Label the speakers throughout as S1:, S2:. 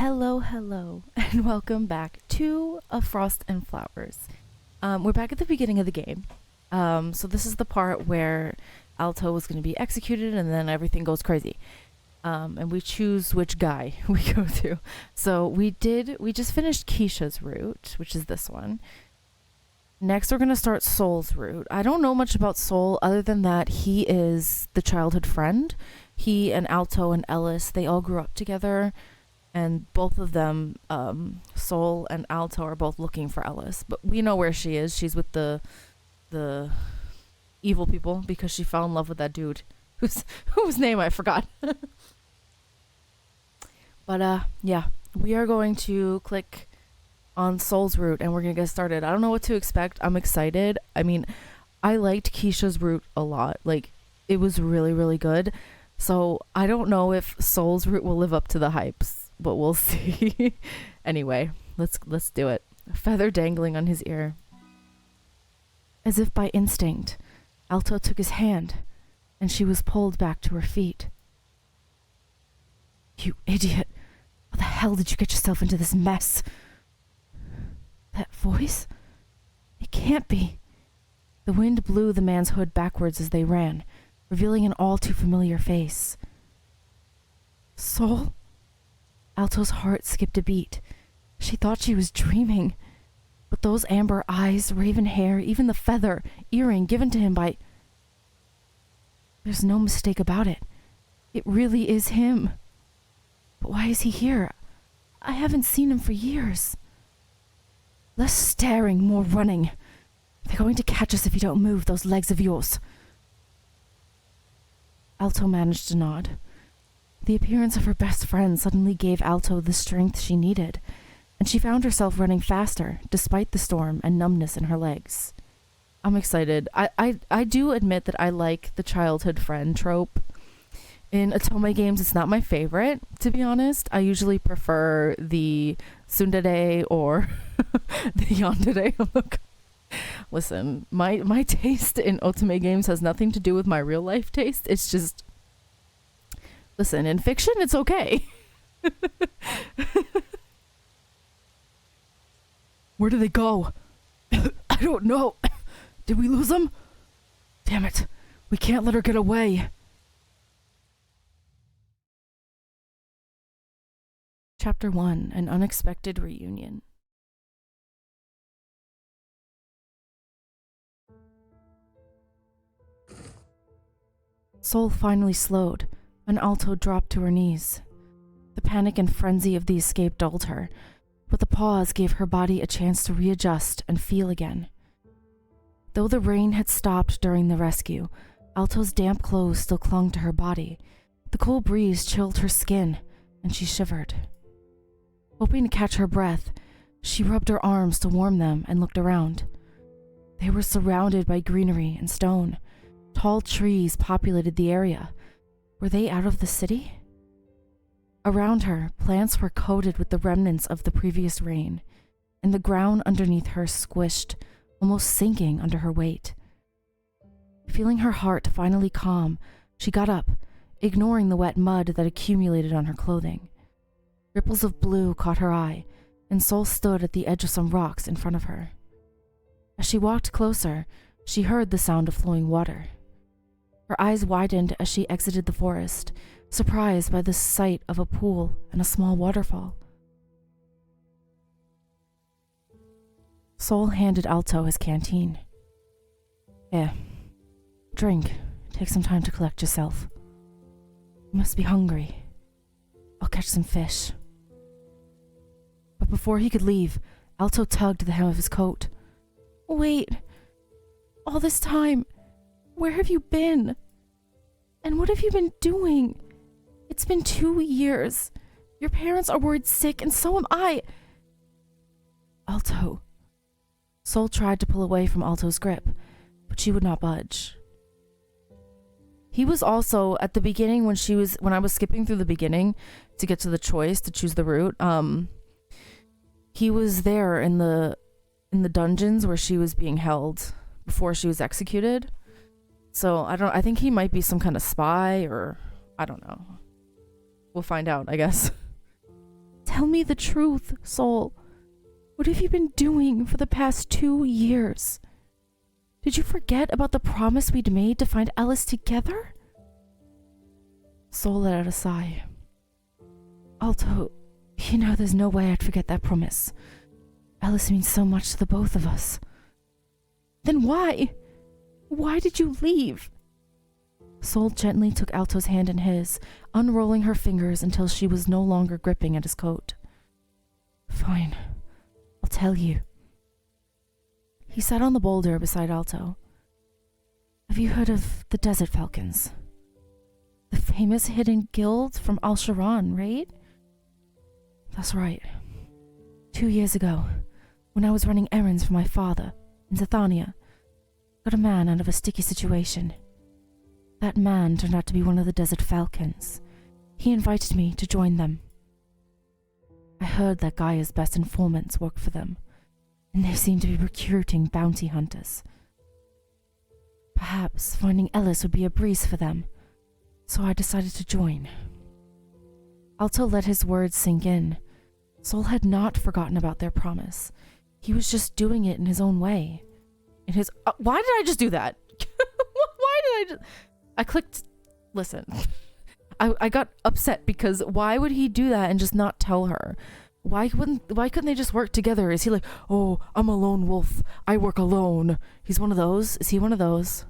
S1: Hello, and welcome back to A Frost and Flowers. We're back at the beginning of the game. So this is the part where Alto was going to be executed and then everything goes crazy. And we choose which guy we go to. So we just finished Kisha's route, which is this one. Next, we're going to start Soul's route. I don't know much about Soul other than that he is the childhood friend. He and Alto and Ellis, they all grew up together. And both of them, Soul and Alto, are both looking for Ellis. But we know where she is. She's with the evil people because she fell in love with that dude whose name I forgot. But yeah, we are going to click on Soul's route and we're going to get started. I don't know what to expect. I'm excited. I mean, I liked Kisha's route a lot. Like, it was really, really good. So I don't know if Soul's route will live up to the hypes. But we'll see. Anyway, let's do it. A feather dangling on his ear. As if by instinct, Alto took his hand, and she was pulled back to her feet. You idiot! How the hell did you get yourself into this mess? That voice? It can't be. The wind blew the man's hood backwards as they ran, revealing an all too familiar face. Soul? Alto's heart skipped a beat. She thought she was dreaming. But those amber eyes, raven hair, even the feather, earring given to him by... There's no mistake about it. It really is him. But why is he here? I haven't seen him for years. Less staring, more running. They're going to catch us if you don't move those legs of yours. Alto managed to nod. The appearance of her best friend suddenly gave Alto the strength she needed, and she found herself running faster, despite the storm and numbness in her legs. I'm excited. I do admit that I like the childhood friend trope. In Otome games, it's not my favorite, to be honest. I usually prefer the tsundere or the yandere. Listen, my taste in Otome games has nothing to do with my real life taste. It's just... Listen, in fiction, it's okay. Where do they go? I don't know. Did we lose them? Damn it. We can't let her get away. Chapter 1, An Unexpected Reunion. Soul finally slowed, and Alto dropped to her knees. The panic and frenzy of the escape dulled her, but the pause gave her body a chance to readjust and feel again. Though the rain had stopped during the rescue, Alto's damp clothes still clung to her body. The cool breeze chilled her skin, and she shivered. Hoping to catch her breath, she rubbed her arms to warm them and looked around. They were surrounded by greenery and stone. Tall trees populated the area. Were they out of the city? Around her, plants were coated with the remnants of the previous rain, and the ground underneath her squished, almost sinking under her weight. Feeling her heart finally calm, she got up, ignoring the wet mud that accumulated on her clothing. Ripples of blue caught her eye, and Soul stood at the edge of some rocks in front of her. As she walked closer, she heard the sound of flowing water. Her eyes widened as she exited the forest, surprised by the sight of a pool and a small waterfall. Soul handed Alto his canteen. Here, drink. Take some time to collect yourself. You must be hungry. I'll catch some fish. But before he could leave, Alto tugged the hem of his coat. Wait. All this time, where have you been? And what have you been doing? It's been 2 years. Your parents are worried sick, and so am I. Alto. Soul tried to pull away from Alto's grip, but she would not budge. He was also, at the beginning, when I was skipping through the beginning to get to the choice to choose the route, he was there in the dungeons where she was being held before she was executed. So I think he might be some kind of spy, or I don't know. We'll find out, I guess. Tell me the truth, Soul. What have you been doing for the past 2 years? Did you forget about the promise we'd made to find Alice together? Soul let out a sigh. Alto, you know there's no way I'd forget that promise. Alice means so much to the both of us. Then why? Why did you leave? Soul gently took Alto's hand in his, unrolling her fingers until she was no longer gripping at his coat. Fine, I'll tell you. He sat on the boulder beside Alto. Have you heard of the Desert Falcons? The famous hidden guild from Al-Sharan, right? That's right. 2 years ago, when I was running errands for my father in Zathania, got a man out of a sticky situation. That man turned out to be one of the Desert Falcons. He invited me to join them. I heard that Gaia's best informants work for them, and they seem to be recruiting bounty hunters. Perhaps finding Ellis would be a breeze for them, so I decided to join. Alto let his words sink in. Soul had not forgotten about their promise. He was just doing it in his own way. Why did I just do that? Why did I just... I clicked... Listen. I got upset because why would he do that and just not tell her? Why couldn't they just work together? Is he like, oh, I'm a lone wolf. I work alone. He's one of those? Is he one of those?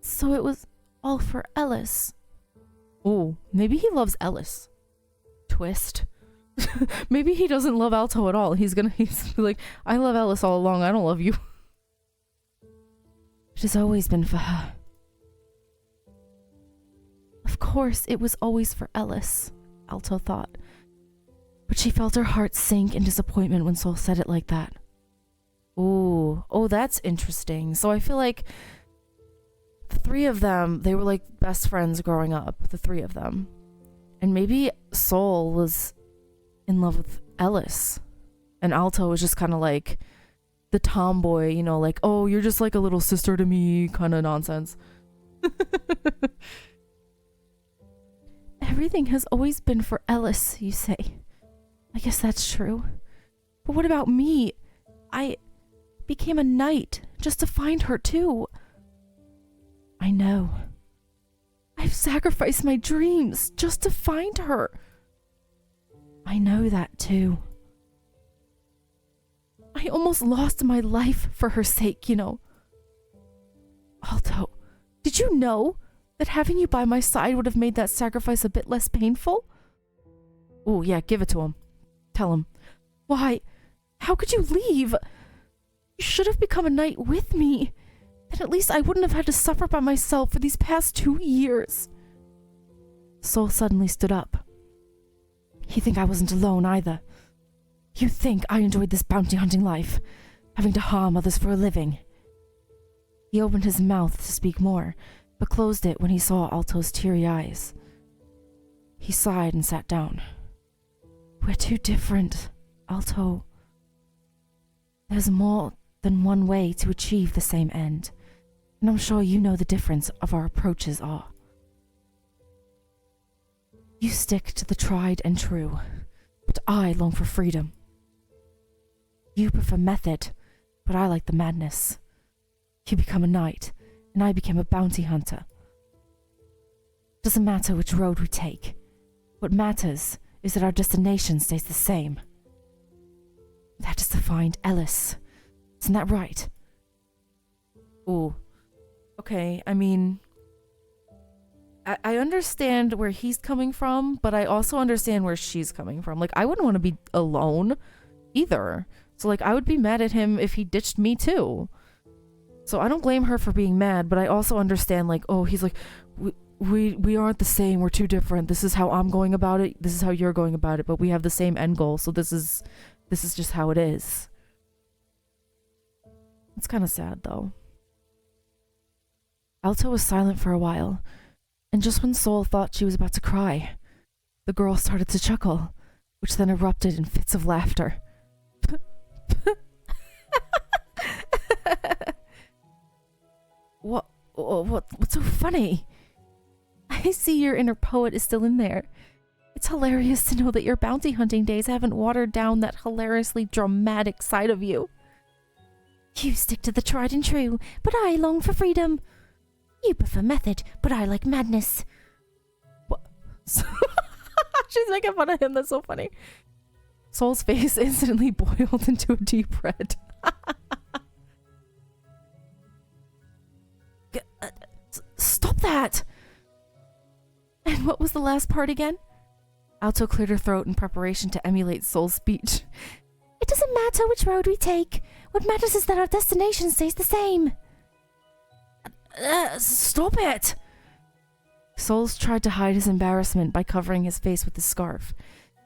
S1: So it was all for Ellis. Oh, maybe he loves Ellis. Twist. Maybe he doesn't love Alto at all. He's like, I love Ellis all along. I don't love you. It has always been for her. Of course, it was always for Ellis, Alto thought. But she felt her heart sink in disappointment when Soul said it like that. Ooh, oh, that's interesting. So I feel like the three of them, they were like best friends growing up, the three of them. And maybe Soul was in love with Ellis. And Alto was just kind of like the tomboy, you know, like, oh, you're just like a little sister to me kind of nonsense. Everything has always been for Ellis, you say. I guess that's true. But what about me? I became a knight just to find her too. I know. I've sacrificed my dreams just to find her. I know that too. I almost lost my life for her sake, you know. Alto, did you know that having you by my side would have made that sacrifice a bit less painful? Oh, yeah, give it to him. Tell him. Why? How could you leave? You should have become a knight with me. Then at least I wouldn't have had to suffer by myself for these past 2 years. Soul suddenly stood up. You think I wasn't alone either. You think I enjoyed this bounty hunting life, having to harm others for a living. He opened his mouth to speak more, but closed it when he saw Alto's teary eyes. He sighed and sat down. We're too different, Alto. There's more than one way to achieve the same end, and I'm sure you know the difference of our approaches are. You stick to the tried and true, but I long for freedom. You prefer method, but I like the madness. You become a knight, and I became a bounty hunter. Doesn't matter which road we take. What matters is that our destination stays the same. That is to find Ellis. Isn't that right? Ooh. Okay, I mean, I understand where he's coming from, but I also understand where she's coming from. Like, I wouldn't want to be alone either. So, like, I would be mad at him if he ditched me too. So I don't blame her for being mad, but I also understand, like, oh, he's like, we aren't the same. We're too different. This is how I'm going about it. This is how you're going about it. But we have the same end goal. So this is just how it is. It's kind of sad, though. Alto was silent for a while, and just when Soul thought she was about to cry, the girl started to chuckle, which then erupted in fits of laughter. What's so funny? I see your inner poet is still in there. It's hilarious to know that your bounty hunting days haven't watered down that hilariously dramatic side of you. You stick to the tried and true, but I long for freedom. You prefer method, but I like madness. What? She's making fun of him. That's so funny. Soul's face instantly boiled into a deep red. Stop that! And what was the last part again? Alto cleared her throat in preparation to emulate Soul's speech. It doesn't matter which road we take. What matters is that our destination stays the same. Stop it! Souls tried to hide his embarrassment by covering his face with his scarf,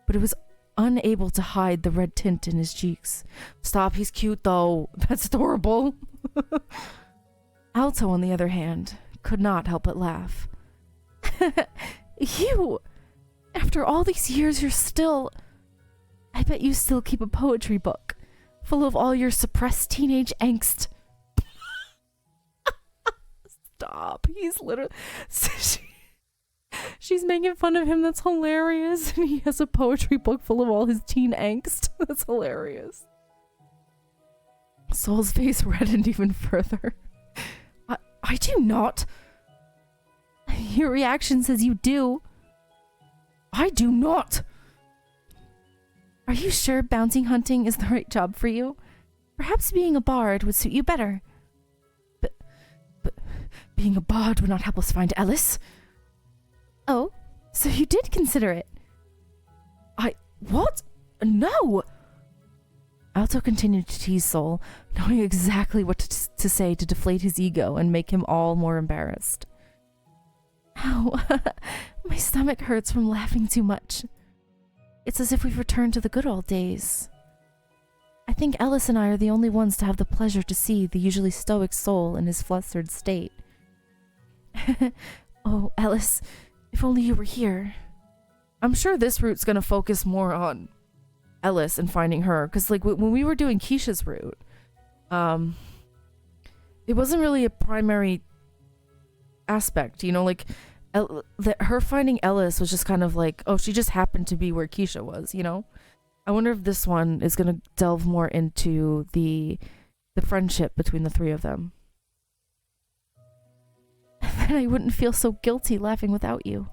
S1: but it was unable to hide the red tint in his cheeks. Stop, he's cute though. That's adorable. Alto, on the other hand, could not help but laugh. You! After all these years, you're still... I bet you still keep a poetry book, full of all your suppressed teenage angst. Stop, he's literally... She's making fun of him, that's hilarious. And he has a poetry book full of all his teen angst. That's hilarious. Soul's face reddened even further. I do not. Your reaction says you do. I do not. Are you sure bounty hunting is the right job for you? Perhaps being a bard would suit you better. But being a bard would not help us find Ellis. Oh, so you did consider it? What? No! Alto continued to tease Soul, knowing exactly what to say to deflate his ego and make him all more embarrassed. Ow, my stomach hurts from laughing too much. It's as if we've returned to the good old days. I think Ellis and I are the only ones to have the pleasure to see the usually stoic Soul in his flustered state. Oh, Ellis, if only you were here. I'm sure this route's gonna focus more on Ellis and finding her, because like when we were doing Kisha's route, it wasn't really a primary aspect, you know, like her finding Ellis was just kind of like, oh, she just happened to be where Kisha was, you know. I wonder if this one is gonna delve more into the friendship between the three of them. Then I wouldn't feel so guilty laughing without you.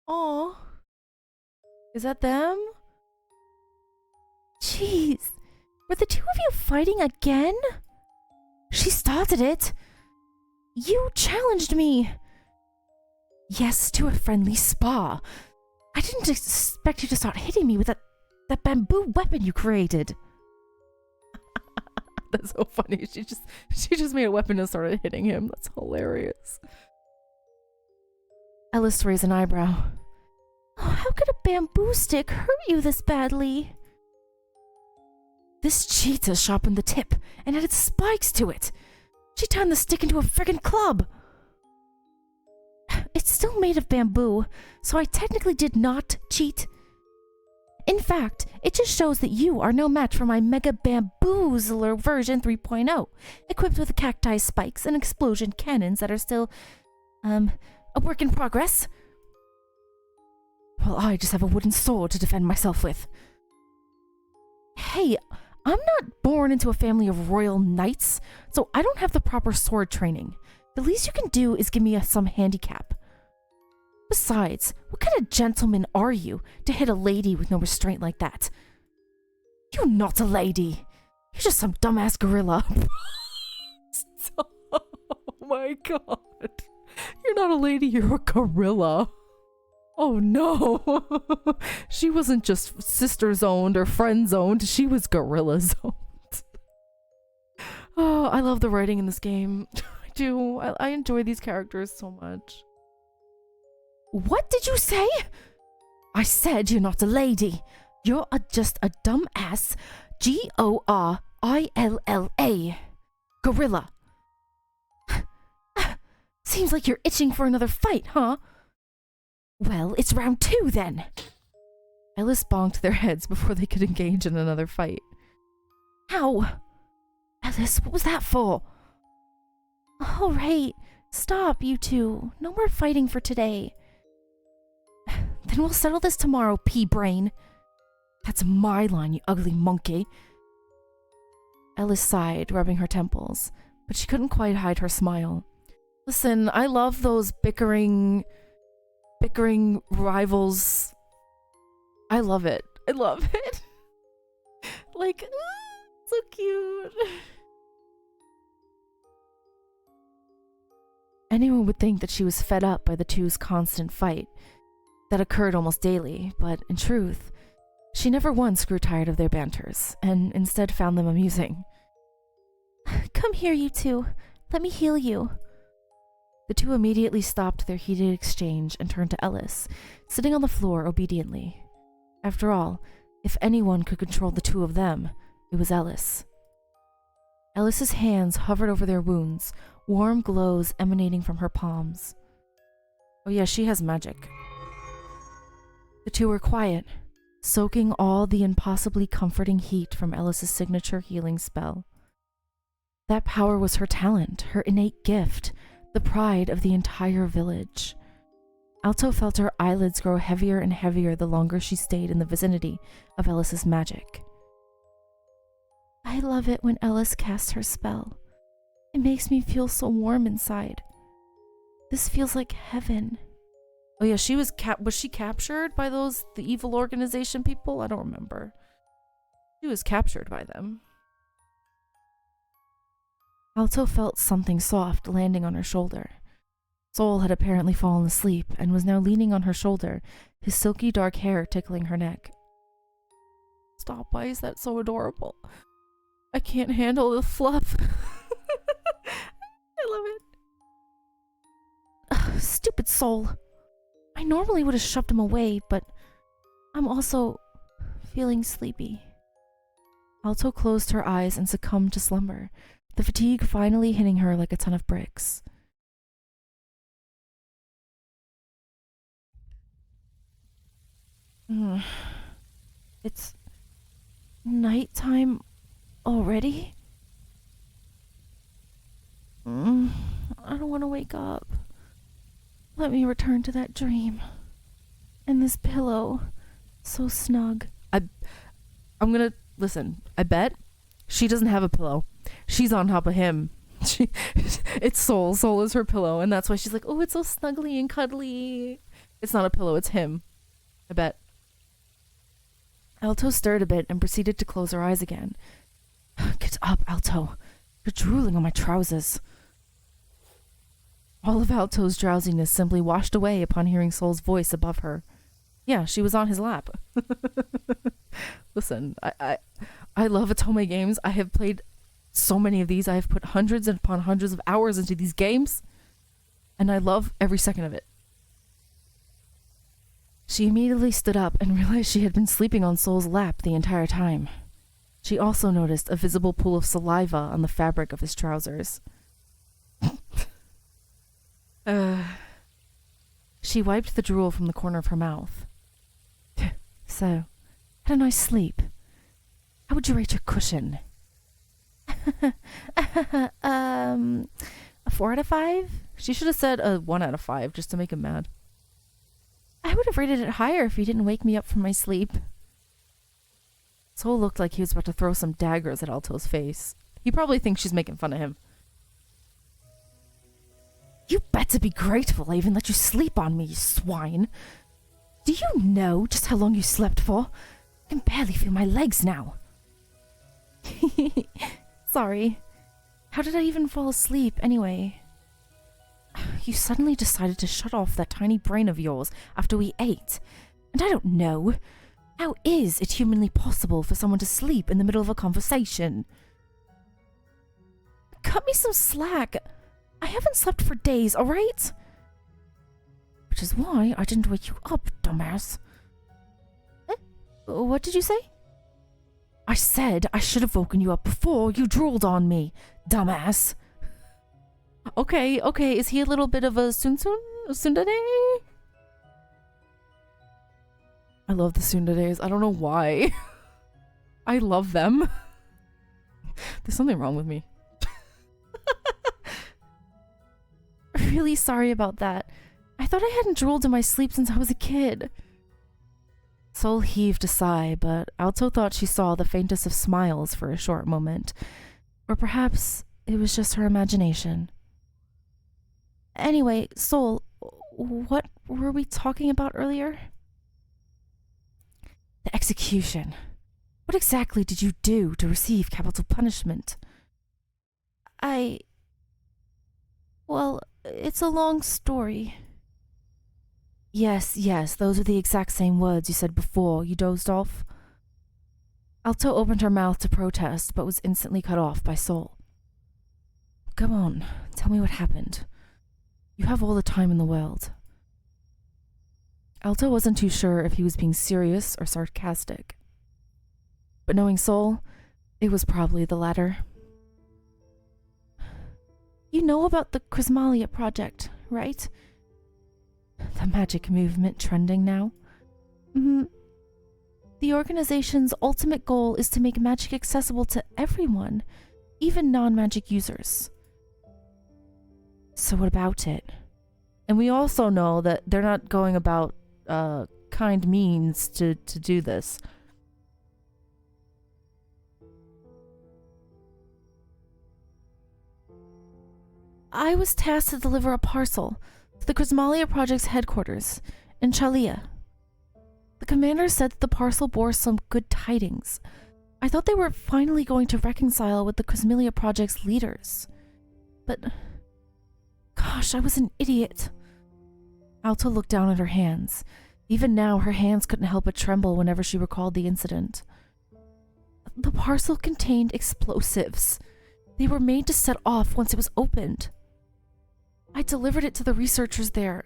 S1: Aw. Is that them? Jeez. Were the two of you fighting again? She started it. You challenged me. Yes, to a friendly spa. I didn't expect you to start hitting me with that bamboo weapon you created. That's so funny. She just made a weapon and started hitting him. That's hilarious. Ellis raised an eyebrow. Oh, how could a bamboo stick hurt you this badly? This cheetah sharpened the tip and added spikes to it. She turned the stick into a friggin' club. It's still made of bamboo, so I technically did not cheat. In fact, it just shows that you are no match for my Mega Bamboozler version 3.0, equipped with cacti spikes and explosion cannons that are still, a work in progress. Well, I just have a wooden sword to defend myself with. Hey, I'm not born into a family of royal knights, so I don't have the proper sword training. The least you can do is give me some handicap. Besides, what kind of gentleman are you to hit a lady with no restraint like that? You're not a lady. You're just some dumbass gorilla. Oh my god. You're not a lady, you're a gorilla. Oh no. She wasn't just sister-zoned or friend-zoned, she was gorilla-zoned. Oh, I love the writing in this game. I do. I enjoy these characters so much. What did you say? I said you're not a lady. You're just a dumbass Gorilla. Gorilla. Seems like you're itching for another fight, huh? Well, it's round 2 then. Ellis bonked their heads before they could engage in another fight. Ow! Ellis, what was that for? All right, stop, you two. No more fighting for today. Then we'll settle this tomorrow, pea-brain. That's my line, you ugly monkey. Ellis sighed, rubbing her temples, but she couldn't quite hide her smile. Listen, I love those bickering rivals. I love it. I love it. Like, so cute. Anyone would think that she was fed up by the two's constant fight that occurred almost daily, but in truth, she never once grew tired of their banters, and instead found them amusing. Come here, you two. Let me heal you. The two immediately stopped their heated exchange and turned to Ellis, sitting on the floor obediently. After all, if anyone could control the two of them, it was Ellis. Ellis's hands hovered over their wounds, warm glows emanating from her palms. Oh yeah, she has magic. The two were quiet, soaking all the impossibly comforting heat from Ellis's signature healing spell. That power was her talent, her innate gift, the pride of the entire village. Alto felt her eyelids grow heavier and heavier the longer she stayed in the vicinity of Ellis's magic. I love it when Ellis casts her spell. It makes me feel so warm inside. This feels like heaven. Oh yeah, she was she captured by the evil organization people? I don't remember. She was captured by them. Alto felt something soft landing on her shoulder. Sol had apparently fallen asleep and was now leaning on her shoulder, his silky dark hair tickling her neck. Stop, why is that so adorable? I can't handle the fluff. I love it. Ugh, stupid Sol. I normally would have shoved him away, but I'm also feeling sleepy. Alto closed her eyes and succumbed to slumber, the fatigue finally hitting her like a ton of bricks. It's nighttime already? I don't want to wake up. Let me return to that dream. And this pillow, so snug. I'm gonna, listen, I bet she doesn't have a pillow. She's on top of him. It's Sol. Sol is her pillow, and that's why she's like, oh, it's so snuggly and cuddly. It's not a pillow, it's him. I bet. Alto stirred a bit and proceeded to close her eyes again. Get up, Alto. You're drooling on my trousers. All of Alto's drowsiness simply washed away upon hearing Sol's voice above her. Yeah, she was on his lap. Listen, I love Otome games. I have played so many of these. I have put hundreds upon hundreds of hours into these games, and I love every second of it. She immediately stood up and realized she had been sleeping on Sol's lap the entire time. She also noticed a visible pool of saliva on the fabric of his trousers. She wiped the drool from the corner of her mouth. So, had a nice sleep. How would you rate your cushion? A 4 out of 5? She should have said a 1 out of 5 just to make him mad. I would have rated it higher if you didn't wake me up from my sleep. Sol looked like he was about to throw some daggers at Alto's face. He probably thinks she's making fun of him. You better be grateful I even let you sleep on me, you swine. Do you know just how long you slept for? I can barely feel my legs now. Sorry. How did I even fall asleep, anyway? You suddenly decided to shut off that tiny brain of yours after we ate. And I don't know. How is it humanly possible for someone to sleep in the middle of a conversation? Cut me some slack. I haven't slept for days, alright? Which is why I didn't wake you up, dumbass. What did you say? I said I should have woken you up before you drooled on me, dumbass. Okay, is he a little bit of a tsundere? I love the tsunderes. I don't know why. I love them. There's something wrong with me. really sorry about that. I thought I hadn't drooled in my sleep since I was a kid. Sol heaved a sigh, but Alto thought she saw the faintest of smiles for a short moment. Or perhaps it was just her imagination. Anyway, Sol, what were we talking about earlier? The execution. What exactly did you do to receive capital punishment? Well, it's a long story. Yes, those are the exact same words you said before you dozed off. Alto opened her mouth to protest, but was instantly cut off by Sol. Come on, tell me what happened. You have all the time in the world. Alto wasn't too sure if he was being serious or sarcastic. But knowing Sol, it was probably the latter. You know about the Chrismalia project, right? The magic movement trending now? Mm-hmm. The organization's ultimate goal is to make magic accessible to everyone, even non-magic users. So what about it? And we also know that they're not going about kind means to do this. I was tasked to deliver a parcel to the Chrismalia Project's headquarters in Chalia. The commander said that the parcel bore some good tidings. I thought they were finally going to reconcile with the Chrismalia Project's leaders. But, gosh, I was an idiot. Alto looked down at her hands. Even now, her hands couldn't help but tremble whenever she recalled the incident. The parcel contained explosives. They were made to set off once it was opened. I delivered it to the researchers there,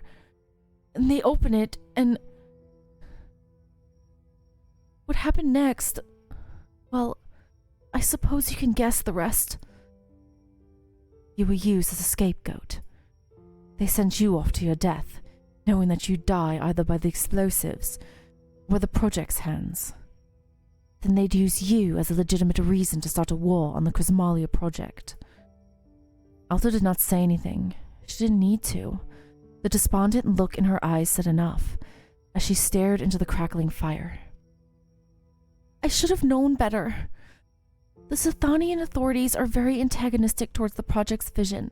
S1: and they opened it, and what happened next? Well, I suppose you can guess the rest. You were used as a scapegoat. They sent you off to your death, knowing that you'd die either by the explosives or the project's hands. Then they'd use you as a legitimate reason to start a war on the Chrismalia project. Alto did not say anything. She didn't need to. The despondent look in her eyes said enough, as she stared into the crackling fire. I should have known better. The Sithanian authorities are very antagonistic towards the project's vision.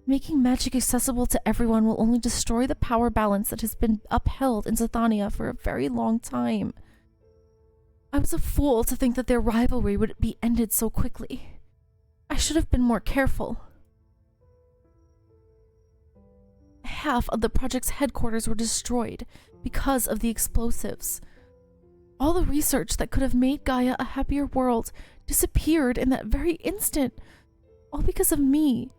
S1: Making magic accessible to everyone will only destroy the power balance that has been upheld in Sithania for a very long time. I was a fool to think that their rivalry would be ended so quickly. I should have been more careful. Half of the project's headquarters were destroyed because of the explosives. All the research that could have made Gaia a happier world disappeared in that very instant, all because of me.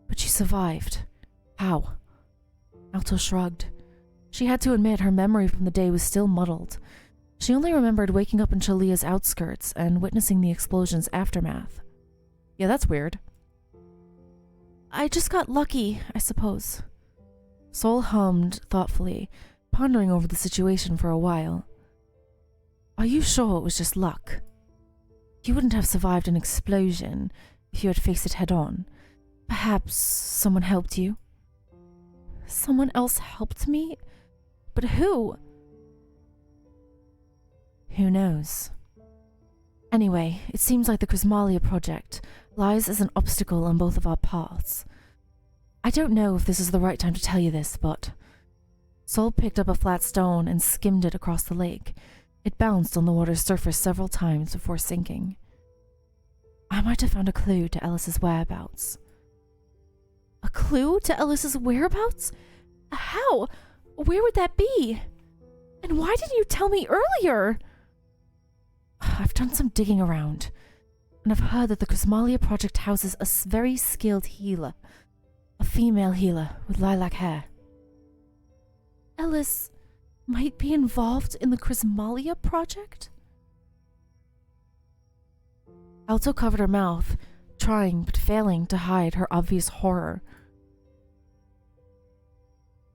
S1: But she survived. How? Alto shrugged. She had to admit her memory from the day was still muddled. She only remembered waking up in Chalia's outskirts and witnessing the explosion's aftermath. Yeah, that's weird. I just got lucky, I suppose. Sol hummed thoughtfully, pondering over the situation for a while. Are you sure it was just luck? You wouldn't have survived an explosion if you had faced it head-on. Perhaps someone helped you? Someone else helped me? But who? Who knows? Anyway, it seems like the Chrismalia project lies as an obstacle on both of our paths. I don't know if this is the right time to tell you this, but... Sol picked up a flat stone and skimmed it across the lake. It bounced on the water's surface several times before sinking. I might have found a clue to Ellis's whereabouts. A clue to Ellis's whereabouts? How? Where would that be? And why didn't you tell me earlier? I've done some digging around, and I've heard that the Chrismalia project houses a very skilled healer. A female healer with lilac hair. Ellis might be involved in the Chrismalia project? Alto covered her mouth, trying but failing to hide her obvious horror.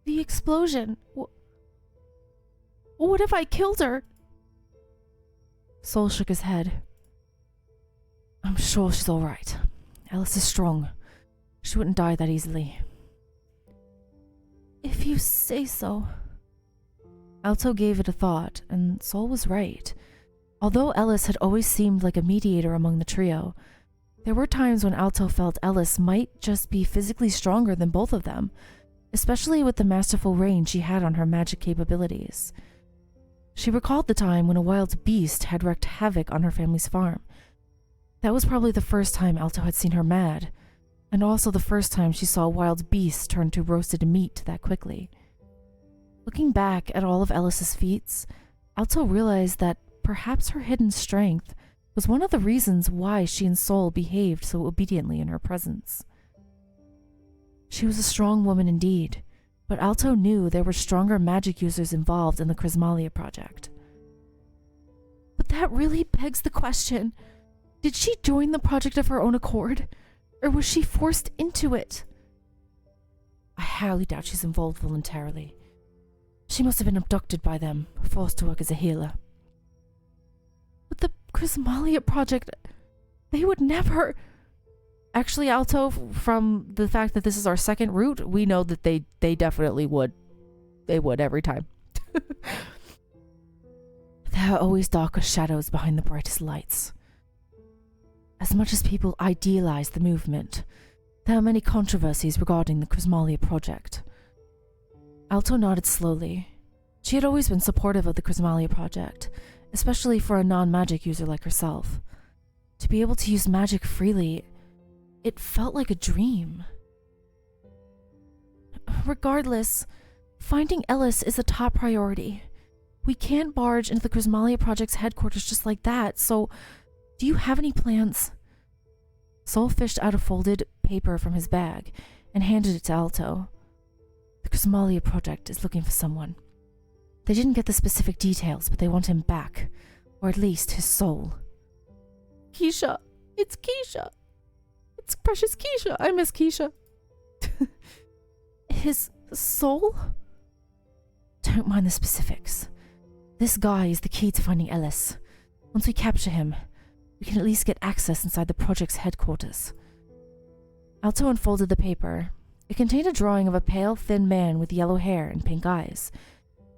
S1: The explosion. What if I killed her? Sol shook his head. I'm sure she's all right. Ellis is strong. She wouldn't die that easily. If you say so. Alto gave it a thought, and Sol was right. Although Ellis had always seemed like a mediator among the trio, there were times when Alto felt Ellis might just be physically stronger than both of them, especially with the masterful range she had on her magic capabilities. She recalled the time when a wild beast had wreaked havoc on her family's farm. That was probably the first time Alto had seen her mad, and also the first time she saw a wild beast turn to roasted meat that quickly. Looking back at all of Ellis's feats, Alto realized that perhaps her hidden strength was one of the reasons why she and Sol behaved so obediently in her presence. She was a strong woman indeed, but Alto knew there were stronger magic users involved in the Chrismalia project. But that really begs the question, did she join the project of her own accord, or was she forced into it? I highly doubt she's involved voluntarily. She must have been abducted by them, forced to work as a healer. But the Chrismalia project, they would never... Actually, Alto, from the fact that this is our second route, we know that they definitely would. They would every time. There are always darker shadows behind the brightest lights. As much as people idealize the movement, there are many controversies regarding the Chrismalia project. Alto nodded slowly. She had always been supportive of the Chrismalia project, especially for a non-magic user like herself. To be able to use magic freely, it felt like a dream. Regardless, finding Ellis is a top priority. We can't barge into the Chrismalia project's headquarters just like that, so do you have any plans? Sol fished out a folded paper from his bag and handed it to Alto. The Chrismalia project is looking for someone. They didn't get the specific details, but they want him back, or at least his soul. Kisha! It's Kisha! It's precious Kisha! I miss Kisha! His soul? Don't mind the specifics. This guy is the key to finding Ellis. Once we capture him, we can at least get access inside the project's headquarters. Alto unfolded the paper. It contained a drawing of a pale, thin man with yellow hair and pink eyes.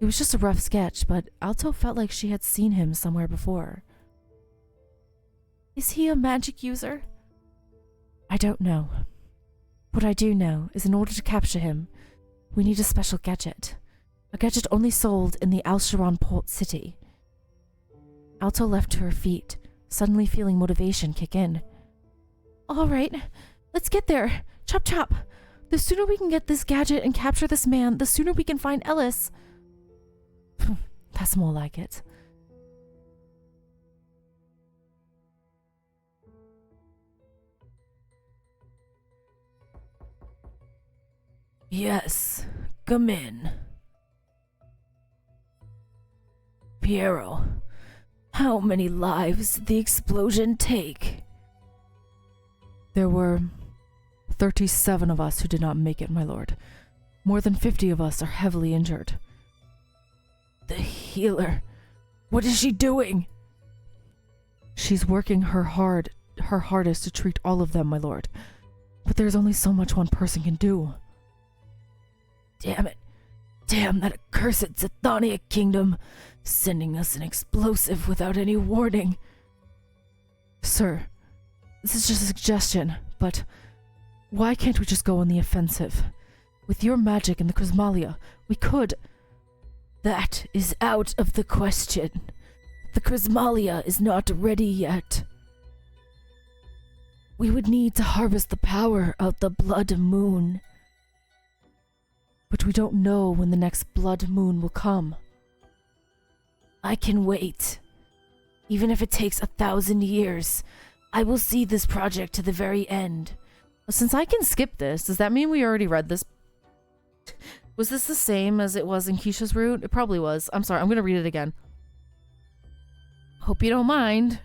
S1: It was just a rough sketch, but Alto felt like she had seen him somewhere before. Is he a magic user? I don't know. What I do know is in order to capture him, we need a special gadget. A gadget only sold in the Al-Sharan port city. Alto leapt to her feet, suddenly feeling motivation kick in. All right, let's get there. Chop chop. The sooner we can get this gadget and capture this man, the sooner we can find Ellis. That's more like it. Yes, come in. Piero, how many lives did the explosion take? There were 37 of us who did not make it, my lord. More than 50 of us are heavily injured. The healer, what is she doing? She's working her hardest to treat all of them, my lord. But there's only so much one person can do. Damn it. Damn that accursed Zathania kingdom, sending us an explosive without any warning. Sir, this is just a suggestion, but why can't we just go on the offensive? With your magic and the Chrismalia, we could... That is out of the question. The Chrismalia is not ready yet. We would need to harvest the power of the blood moon. But we don't know when the next blood moon will come. I can wait. Even if it takes 1,000 years, I will see this project to the very end. Since I can skip this, does that mean we already read this? Was this the same as it was in Kisha's route? It probably was. I'm sorry, I'm gonna read it again. Hope you don't mind.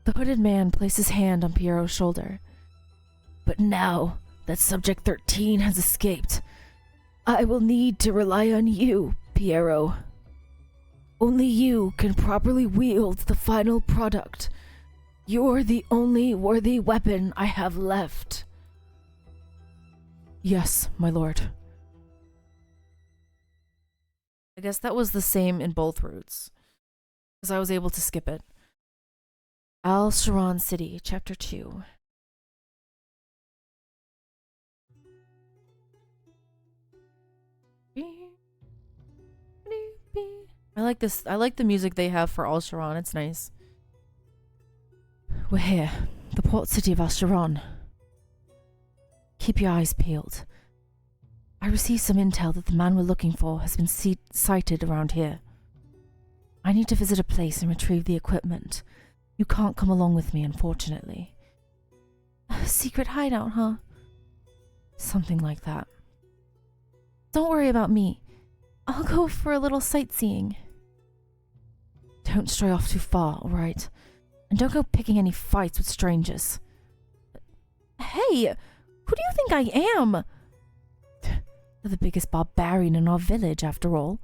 S1: The hooded man placed his hand on Piero's shoulder. But now that Subject 13 has escaped, I will need to rely on you, Piero. Only you can properly wield the final product. You're the only worthy weapon I have left. Yes, my lord. I guess that was the same in both routes, because I was able to skip it. Al-Sharan City, Chapter 2. I like this. I like the music they have for Al-Sharan. It's nice. We're here, the port city of Al-Sharan. Keep your eyes peeled. I received some intel that the man we're looking for has been sighted around here. I need to visit a place and retrieve the equipment. You can't come along with me, unfortunately. A secret hideout, huh? Something like that. Don't worry about me. I'll go for a little sightseeing. Don't stray off too far, alright? And don't go picking any fights with strangers. Hey! Who do you think I am? You're the biggest barbarian in our village, after all.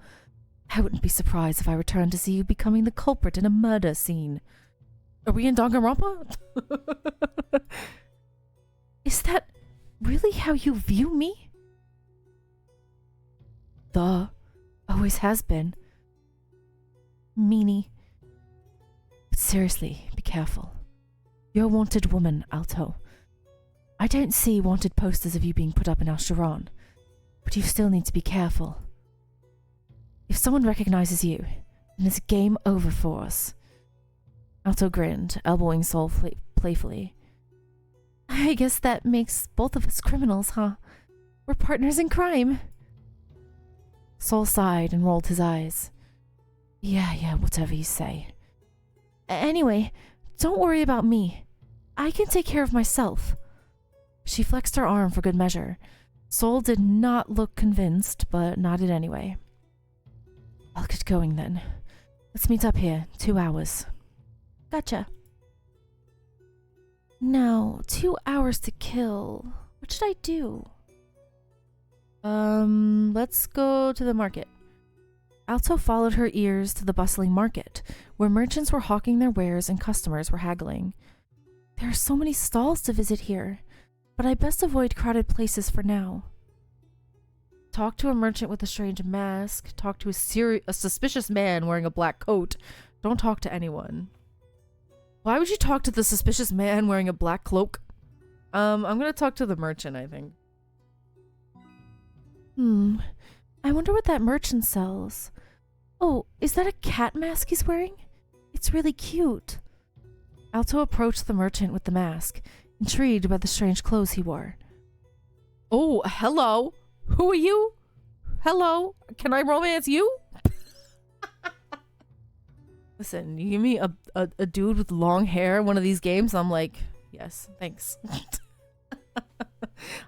S1: I wouldn't be surprised if I returned to see you becoming the culprit in a murder scene. Are we in Danganronpa? Is that really how you view me? Always has been. Meanie. But seriously, be careful. You're a wanted woman, Alto. I don't see wanted posters of you being put up in Al-Sharan, but you still need to be careful. If someone recognizes you, then it's game over for us. Alto grinned, elbowing Sol playfully. I guess that makes both of us criminals, huh? We're partners in crime. Sol sighed and rolled his eyes. Yeah, whatever you say. Anyway, don't worry about me. I can take care of myself. She flexed her arm for good measure. Sol did not look convinced, but nodded anyway. I'll get going then. Let's meet up here, 2 hours. Gotcha. Now, 2 hours to kill. What should I do? Let's go to the market. Alto followed her ears to the bustling market, where merchants were hawking their wares and customers were haggling. There are so many stalls to visit here, but I best avoid crowded places for now. Talk to a merchant with a strange mask. Talk to a suspicious man wearing a black coat. Don't talk to anyone. Why would you talk to the suspicious man wearing a black cloak? I'm gonna talk to the merchant, I think. I wonder what that merchant sells. Oh, is that a cat mask he's wearing? It's really cute. Alto approached the merchant with the mask, intrigued by the strange clothes he wore. Oh, hello. Who are you? Hello. Can I romance you? Listen, you give me a dude with long hair in one of these games, I'm like, yes, thanks.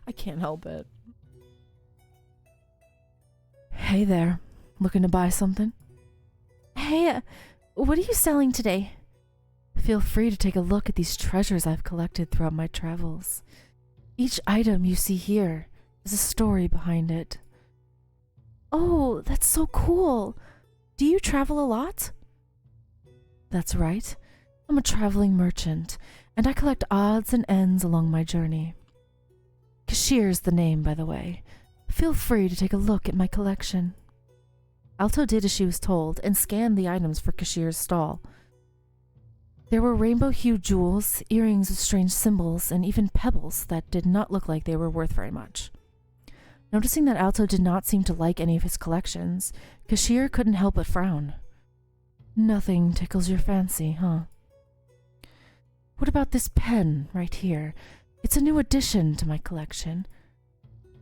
S1: I can't help it. Hey there. Looking to buy something? Hey, what are you selling today? Feel free to take a look at these treasures I've collected throughout my travels. Each item you see here has a story behind it. Oh, that's so cool. Do you travel a lot? That's right. I'm a traveling merchant, and I collect odds and ends along my journey. Kashir's the name, by the way. Feel free to take a look at my collection. Alto did as she was told and scanned the items for Kashir's stall. There were rainbow-hued jewels, earrings with strange symbols, and even pebbles that did not look like they were worth very much. Noticing that Alto did not seem to like any of his collections, Kashir couldn't help but frown. Nothing tickles your fancy, huh? What about this pen right here? It's a new addition to my collection.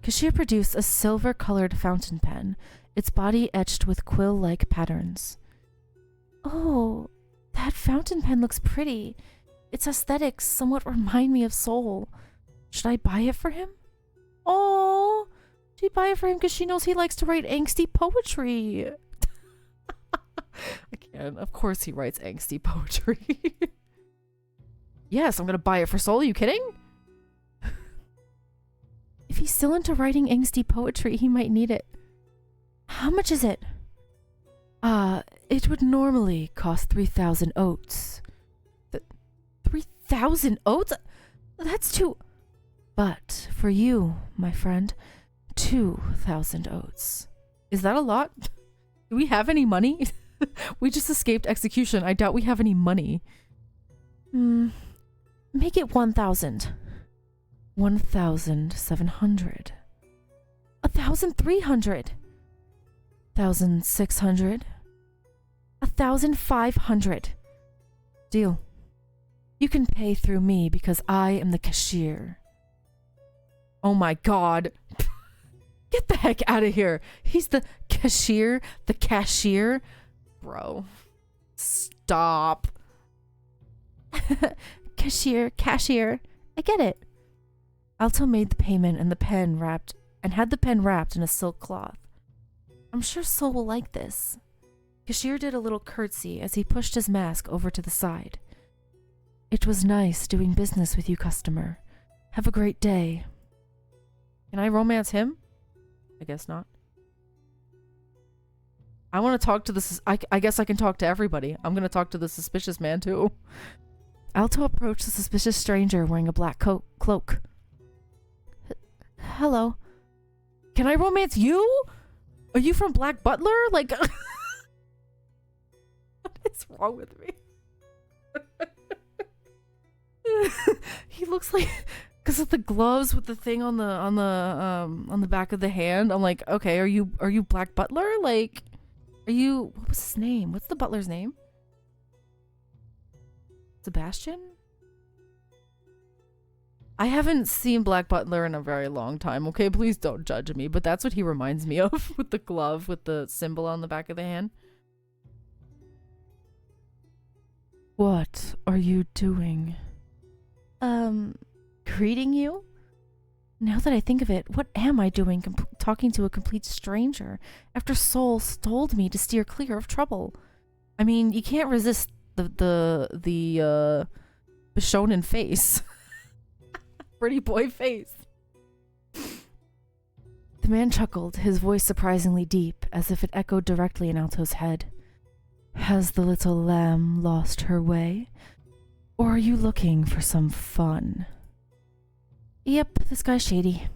S1: Kashir produced a silver-colored fountain pen, its body etched with quill-like patterns. Oh, that fountain pen looks pretty. Its aesthetics somewhat remind me of Soul. Should I buy it for him? Oh, she'd buy it for him because she knows he likes to write angsty poetry. I can't. Of course he writes angsty poetry. Yes, I'm gonna buy it for Soul. Are you kidding? If he's still into writing angsty poetry, he might need it. How much is it? It would normally cost 3,000 oats. 3,000 1,000 oats? That's too... But for you, my friend, 2,000 oats. Is that a lot? Do we have any money? We just escaped execution. I doubt we have any money. Make it 1,000. 1,700. 1,300. 1,600. 1,500. Deal. You can pay through me because I am the cashier. Oh my god. Get the heck out of here. He's the cashier? The cashier? Bro. Stop. Cashier. I get it. Alto made the payment and had the pen wrapped in a silk cloth. I'm sure Sol will like this. Cashier did a little curtsy as he pushed his mask over to the side. It was nice doing business with you, customer. Have a great day. Can I romance him? I guess not. I want to talk to this. I guess I can talk to everybody. I'm going to talk to the suspicious man too. Alto approached the suspicious stranger wearing a black cloak. Hello. Can I romance you? Are you from Black Butler? Like, what is wrong with me? He looks like, because of the gloves with the thing on the back of the hand. I'm like, okay, are you Black Butler? Like, are you? What was his name? What's the butler's name? Sebastian? I haven't seen Black Butler in a very long time, okay? Please don't judge me, but that's what he reminds me of with the glove with the symbol on the back of the hand. What are you doing? Greeting you? Now that I think of it, what am I doing talking to a complete stranger after Sol told me to steer clear of trouble? I mean, you can't resist the shonen face. Pretty boy face. The man chuckled, his voice surprisingly deep, as if it echoed directly in Alto's head. Has the little lamb lost her way? Or are you looking for some fun? Yep, this guy's shady.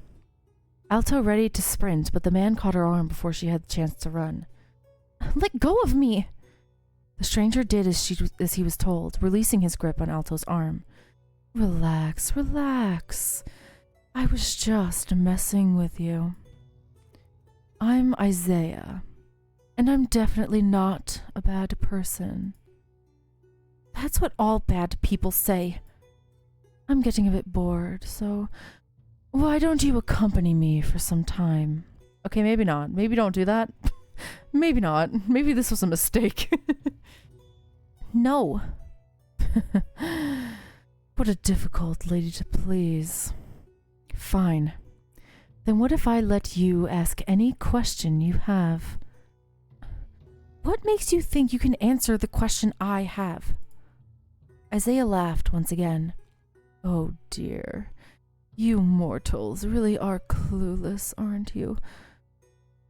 S1: Alto ready to sprint, but the man caught her arm before she had the chance to run. Let go of me! The stranger did as he was told, releasing his grip on Alto's arm. Relax, relax. I was just messing with you. I'm Isaiah, and I'm definitely not a bad person. That's what all bad people say. I'm getting a bit bored, so why don't you accompany me for some time? Okay, maybe not. Maybe don't do that. Maybe not. Maybe this was a mistake. No. What a difficult lady to please. Fine. Then what if I let you ask any question you have? What makes you think you can answer the question I have? Isaiah laughed once again. Oh dear. You mortals really are clueless, aren't you?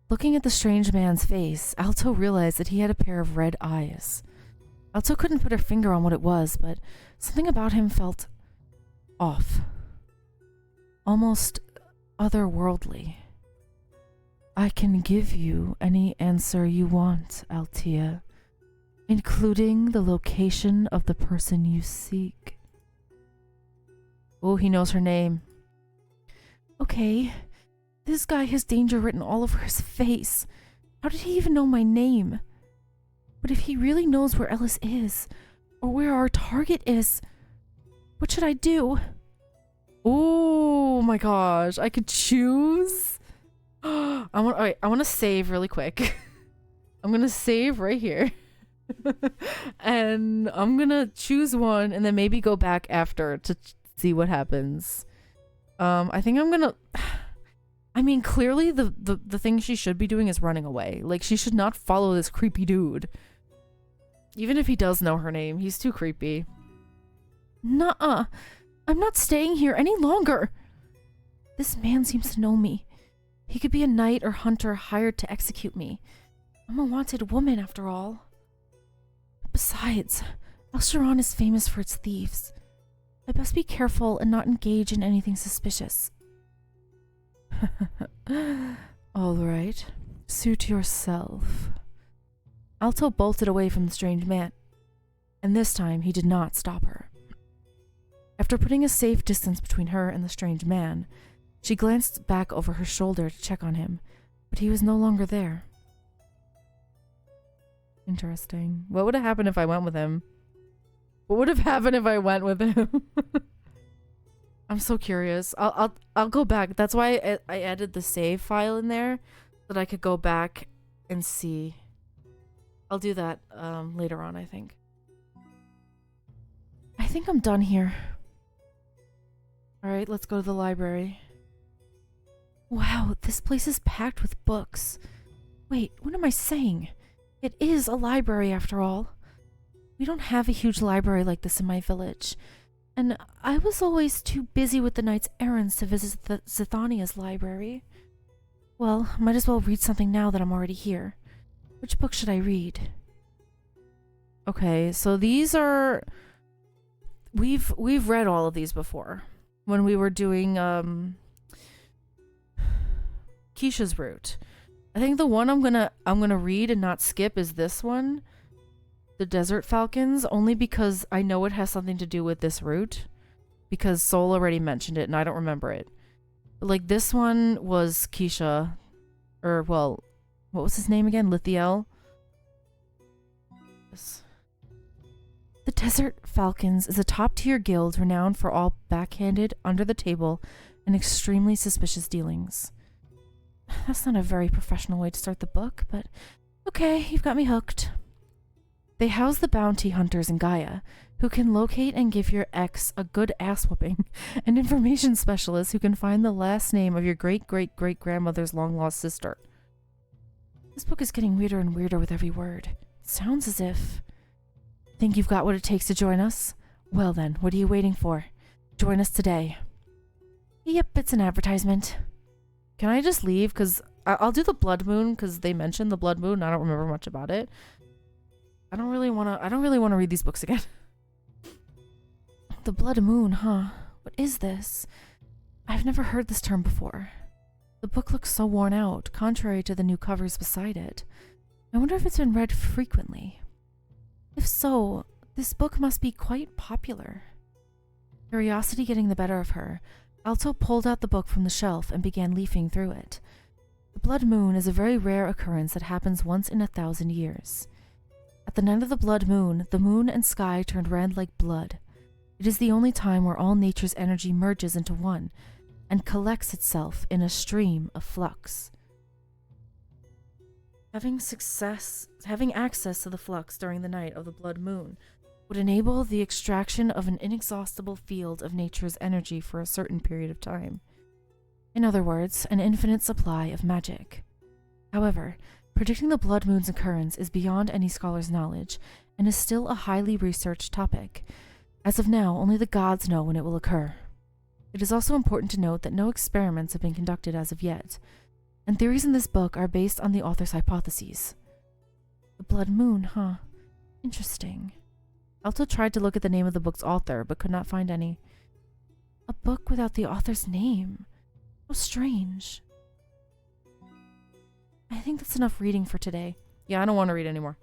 S1: Looking at the strange man's face, Alto realized that he had a pair of red eyes. Alto couldn't put her finger on what it was, but something about him felt off. Almost otherworldly. I can give you any answer you want, Altia, including the location of the person you seek. Oh, he knows her name. Okay, this guy has danger written all over his face. How did he even know my name? But if he really knows where Ellis is, or where our target is, what should I do? Oh my gosh, I could choose? I want to save really quick. I'm going to save right here. And I'm going to choose one and then maybe go back after to see what happens. I think I'm going to... I mean, clearly the thing she should be doing is running away. Like, she should not follow this creepy dude. Even if he does know her name, he's too creepy. Nuh-uh. I'm not staying here any longer. This man seems to know me. He could be a knight or hunter hired to execute me. I'm a wanted woman, after all. Besides, Alcheron is famous for its thieves. I best be careful and not engage in anything suspicious. All right. Suit yourself. Alto bolted away from the strange man, and this time he did not stop her. After putting a safe distance between her and the strange man, she glanced back over her shoulder to check on him, but he was no longer there. Interesting. What would have happened if I went with him? What would have happened if I went with him? I'm so curious. I'll go back. That's why I added the save file in there, so that I could go back and see. I'll do that later on, I think. I think I'm done here. Alright, let's go to the library. Wow, this place is packed with books. Wait, what am I saying? It is a library after all. We don't have a huge library like this in my village. And I was always too busy with the knight's errands to visit the Zithania's library. Well, might as well read something now that I'm already here. Which book should I read? Okay, so these are... We've read all of these before. When we were doing Kisha's route. I think the one I'm gonna read and not skip is this one. The Desert Falcons, only because I know it has something to do with this route. Because Sol already mentioned it and I don't remember it. But like this one was Kisha. Or, well, what was his name again? Lithiel? Yes. The Desert Falcons is a top-tier guild renowned for all backhanded, under-the-table, and extremely suspicious dealings. That's not a very professional way to start the book, but okay, you've got me hooked. They house the bounty hunters in Gaia, who can locate and give your ex a good ass-whooping, and information specialists who can find the last name of your great-great-great-grandmother's long-lost sister. This book is getting weirder and weirder with every word. It sounds as if... Think you've got what it takes to join us? Well then, what are you waiting for? Join us today. Yep, it's an advertisement. Can I just leave? Because I'll do the Blood Moon, because they mentioned the Blood Moon. I don't remember much about it. I don't really want to read these books again. The Blood Moon, huh? What is this? I've never heard this term before. The book looks so worn out, contrary to the new covers beside it. I wonder if it's been read frequently. If so, this book must be quite popular. Curiosity getting the better of her, Alto pulled out the book from the shelf and began leafing through it. The Blood Moon is a very rare occurrence that happens once in 1,000 years. At the night of the blood moon and sky turned red like blood. It is the only time where all nature's energy merges into one and collects itself in a stream of flux. Having access to the flux during the night of the blood moon would enable the extraction of an inexhaustible field of nature's energy for a certain period of time. In other words, an infinite supply of magic. However, predicting the blood moon's occurrence is beyond any scholar's knowledge and is still a highly researched topic. As of now, only the gods know when it will occur. It is also important to note that no experiments have been conducted as of yet, and theories in this book are based on the author's hypotheses. The Blood Moon, huh? Interesting. Alto tried to look at the name of the book's author, but could not find any. A book without the author's name? How strange. I think that's enough reading for today. Yeah, I don't want to read anymore.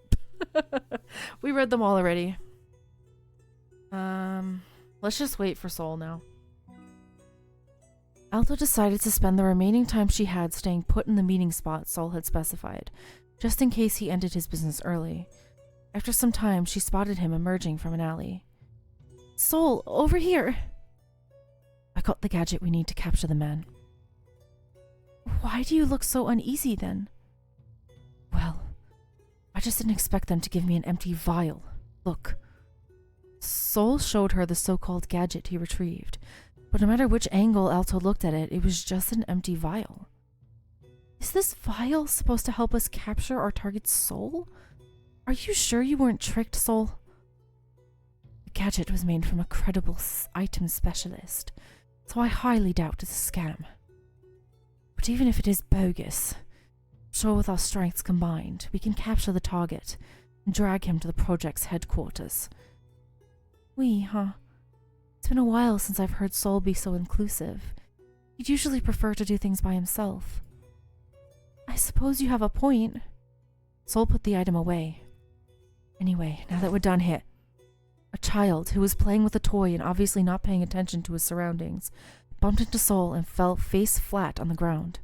S1: We read them all already. Let's just wait for Sol now. Alto decided to spend the remaining time she had staying put in the meeting spot Sol had specified, just in case he ended his business early. After some time, she spotted him emerging from an alley. Sol, over here! I got the gadget we need to capture the man. Why do you look so uneasy then? Well, I just didn't expect them to give me an empty vial. Look. Sol showed her the so-called gadget he retrieved, but no matter which angle Alto looked at it, it was just an empty vial. Is this vial supposed to help us capture our target's soul? Are you sure you weren't tricked, Sol? The gadget was made from a credible item specialist, so I highly doubt it's a scam. But even if it is bogus, I'm sure with our strengths combined, we can capture the target and drag him to the project's headquarters. Huh? It's been a while since I've heard Sol be so inclusive. He'd usually prefer to do things by himself. I suppose you have a point. Sol put the item away. Anyway, now that we're done here. A child who was playing with a toy and obviously not paying attention to his surroundings bumped into Sol and fell face flat on the ground.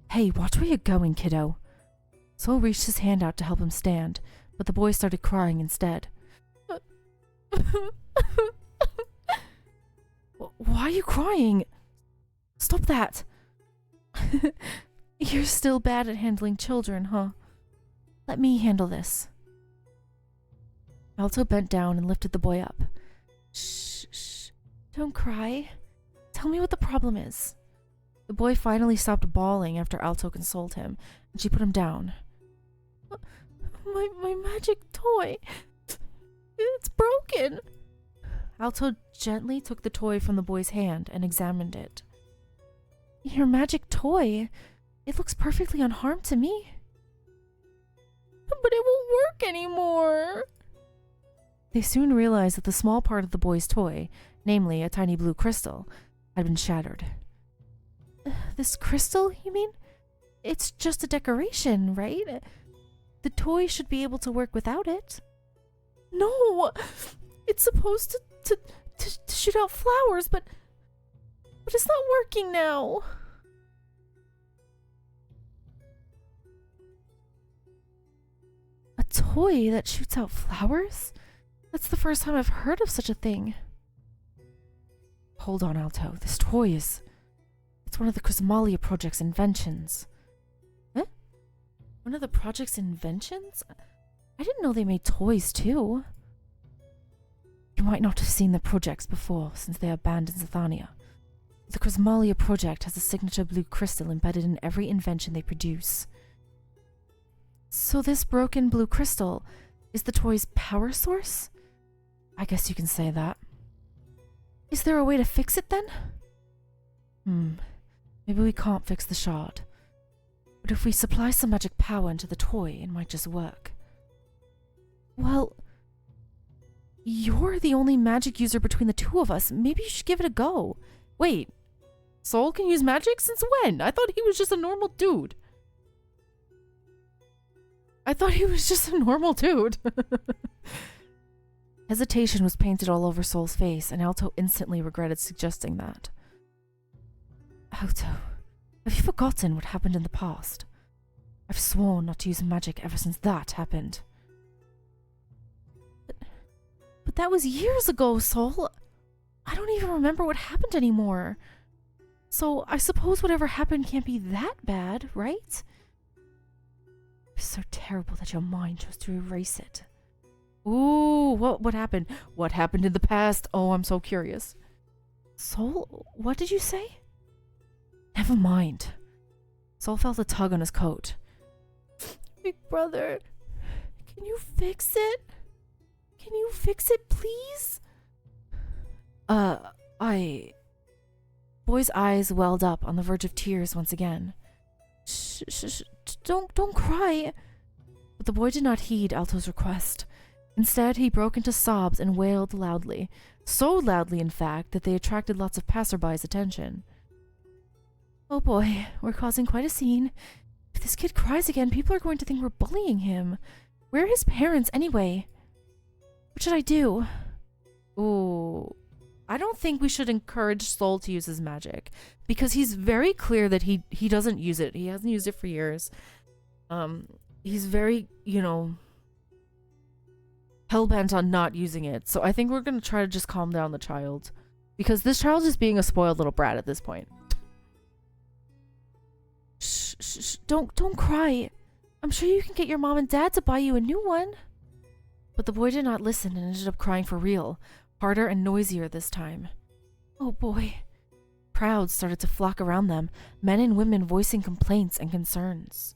S1: Hey, watch where you're going, kiddo. Sol reached his hand out to help him stand, but the boy started crying instead. Why are you crying? Stop that. You're still bad at handling children, huh? Let me handle this. Alto bent down and lifted the boy up. Shh. Don't cry. Tell me what the problem is. The boy finally stopped bawling after Alto consoled him, and she put him down. My magic toy. It's broken. Alto gently took the toy from the boy's hand and examined it. Your magic toy? It looks perfectly unharmed to me. But it won't work anymore. They soon realized that the small part of the boy's toy, namely a tiny blue crystal, had been shattered. This crystal, you mean? It's just a decoration, right? The toy should be able to work without it. No! It's supposed to shoot out flowers, but it's not working now. A toy that shoots out flowers? That's the first time I've heard of such a thing. Hold on, Alto. This toy is... It's one of the Chrysmalia Project's inventions. Huh? One of the project's inventions? I didn't know they made toys, too. You might not have seen the projects before, since they are banned in Zathania. The Chrysmalia Project has a signature blue crystal embedded in every invention they produce. So this broken blue crystal is the toy's power source? I guess you can say that. Is there a way to fix it then? Maybe we can't fix the shard. But if we supply some magic power into the toy, it might just work. Well, you're the only magic user between the two of us. Maybe you should give it a go. Wait, Sol can use magic? Since when? I thought he was just a normal dude. Hesitation was painted all over Sol's face, and Alto instantly regretted suggesting that. Alto, have you forgotten what happened in the past? I've sworn not to use magic ever since that happened. But that was years ago, Sol. I don't even remember what happened anymore. So I suppose whatever happened can't be that bad, right? It's so terrible that your mind chose to erase it. Ooh, what happened? What happened in the past? Oh, I'm so curious. Sol, what did you say? Never mind. Sol felt a tug on his coat. Big brother, can you fix it? Can you fix it, please? Boy's eyes welled up on the verge of tears once again. Shh, don't cry. But the boy did not heed Alto's request. Instead, he broke into sobs and wailed loudly. So loudly, in fact, that they attracted lots of passerbys' attention. Oh boy, we're causing quite a scene. If this kid cries again, people are going to think we're bullying him. Where are his parents, anyway? What should I do? Ooh, I don't think we should encourage Sol to use his magic, because he's very clear that he doesn't use it. He hasn't used it for years. He's very, hell-bent on not using it. So I think we're going to try to just calm down the child, because this child is being a spoiled little brat at this point. Shh, don't cry. I'm sure you can get your mom and dad to buy you a new one. But the boy did not listen and ended up crying for real, harder and noisier this time. Oh boy. Crowds started to flock around them, men and women voicing complaints and concerns.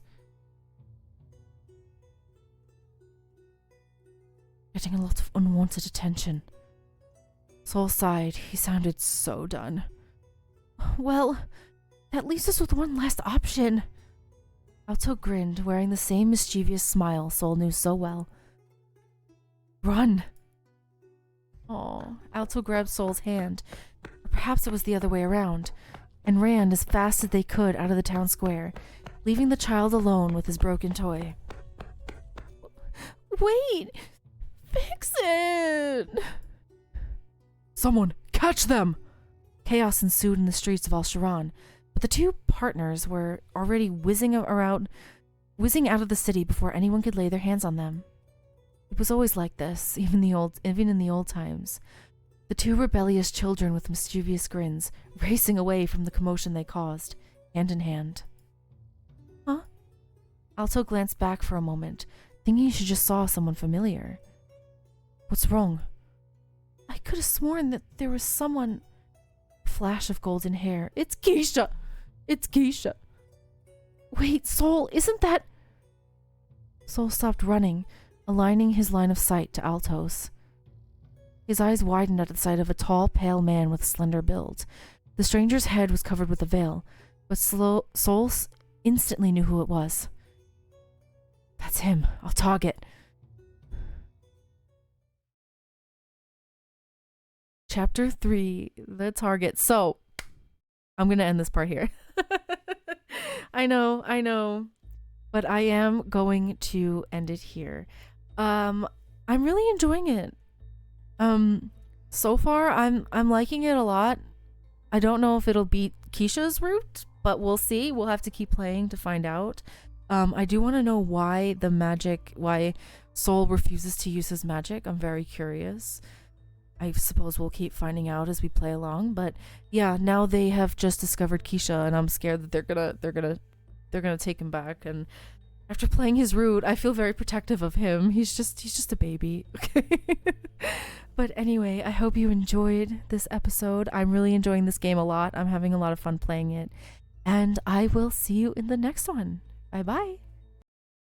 S1: Getting a lot of unwanted attention. Sol sighed. He sounded so done. Well, that leaves us with one last option. Alto grinned, wearing the same mischievous smile Sol knew so well. Run. Oh, Alto grabbed Soul's hand, or perhaps it was the other way around, and ran as fast as they could out of the town square, leaving the child alone with his broken toy. Wait! Vixen! Someone, catch them! Chaos ensued in the streets of Al-Sharan, but the two partners were already whizzing out of the city before anyone could lay their hands on them. It was always like this, even in the old times. The two rebellious children with mischievous grins, racing away from the commotion they caused, hand in hand. Huh? Alto glanced back for a moment, thinking she just saw someone familiar. What's wrong? I could have sworn that there was someone... Flash of golden hair. It's Kisha! It's Kisha! Wait, Soul, isn't that... Soul stopped running, aligning his line of sight to Alto's. His eyes widened at the sight of a tall, pale man with a slender build. The stranger's head was covered with a veil, but Soul instantly knew who it was. That's him. I'll target. Chapter 3, the target. So, I'm gonna end this part here. I know. But I am going to end it here. I'm really enjoying it. So far I'm liking it a lot. I don't know if it'll beat Kisha's route, but we'll see. We'll have to keep playing to find out. I do want to know why Soul refuses to use his magic. I'm very curious. I suppose we'll keep finding out as we play along, but yeah, now they have just discovered Kisha, and I'm scared that they're gonna take him back. And after playing his route, I feel very protective of him. He's just a baby. Okay. But anyway, I hope you enjoyed this episode. I'm really enjoying this game a lot. I'm having a lot of fun playing it, and I will see you in the next one. Bye bye.